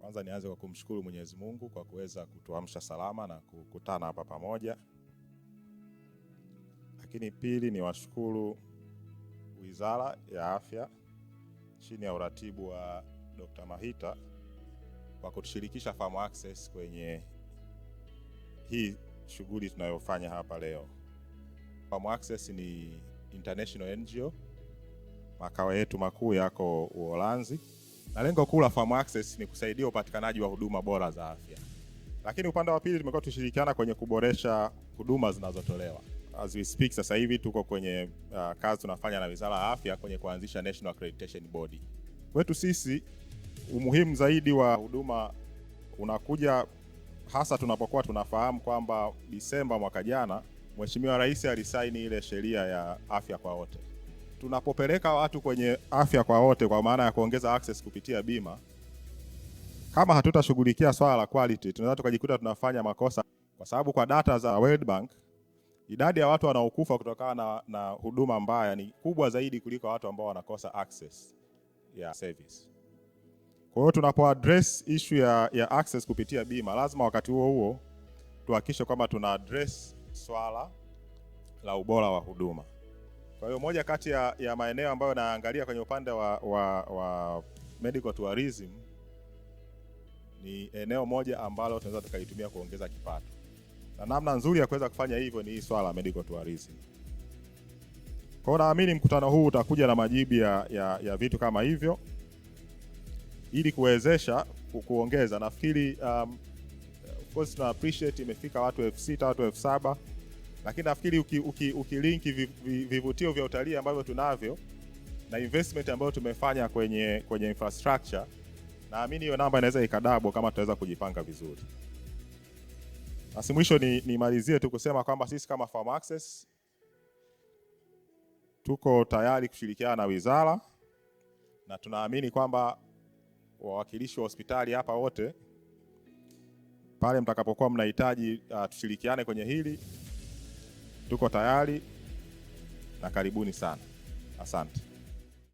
Kwanza nianze kwa kumshukuru Mwenyezi Mungu kwa kuweza kutuamsha salama na kukutana hapa pamoja. Lakini pili ni washukuru Wizara ya Afya chini ya uratibu wa Dr. Mahita kwa kutushirikisha Farm Access kwenye hii shughuli tunayofanya hapa leo. Farm Access ni international NGO, makao yetu makuu yako Uholanzi, na lengo kuu la Farm Access ni kusaidia upatikanaji wa huduma bora za afya. Lakini upande wa pili tumekuwa tushirikiana kwenye kuboresha huduma zinazotolewa. As we speak sasa hivi tuko kwenye kazi tunafanya na Wizara ya Afya kwenye kuanzisha National Accreditation Body. Kwetu sisi umuhimu zaidi wa huduma unakuja hasa tunapokuwa tunafahamu kwamba Disemba mwaka jana Mheshimiwa Rais alisaini ile sheria ya afya kwa wote. Tunapopeleka watu kwenye afya kwa wote, kwa maana ya kuongeza access kupitia bima, kama hatutashughulikia swala la quality, tunaweza tukajikuta tunafanya makosa, kwa sababu kwa data za World Bank idadi ya watu wanaokufa kutokana na huduma mbaya ni kubwa zaidi kuliko watu ambao wanakosa access ya service. Kwa hiyo tunapo address issue ya access kupitia bima, lazima wakati huo huo tuhakikishe kwamba tuna address swala la ubora wa huduma. Kwa hiyo moja kati ya maeneo ambayo naangalia kwenye upande wa medical tourism ni eneo moja ambalo tunaweza tukalitumia kuongeza kipato. Na namna nzuri ya kuweza kufanya hivyo ni hii swala la medical tourism. Kwa hiyo naamini mkutano huu utakuja na majibu ya vitu kama hivyo ili kuwezesha kuongeza. Nafikiri of course tuna appreciate imefika watu 6,000 watu 7,000, lakini nafikiri ukilinki vivutio vya utalii ambavyo tunavyo na investment ambayo tumefanya kwenye infrastructure, naamini hiyo namba inaweza ikadabo kama tutaweza kujipanga vizuri. Basi mwisho nimalizie tu kusema kwamba sisi kama Farm Access tuko tayari kushirikiana na wizara, na tunaamini kwamba wawakilishi wa hospitali hapa wote pale mtakapokuwa mnahitaji tushirikiane kwenye hili, tuko tayari na karibuni sana. Asante.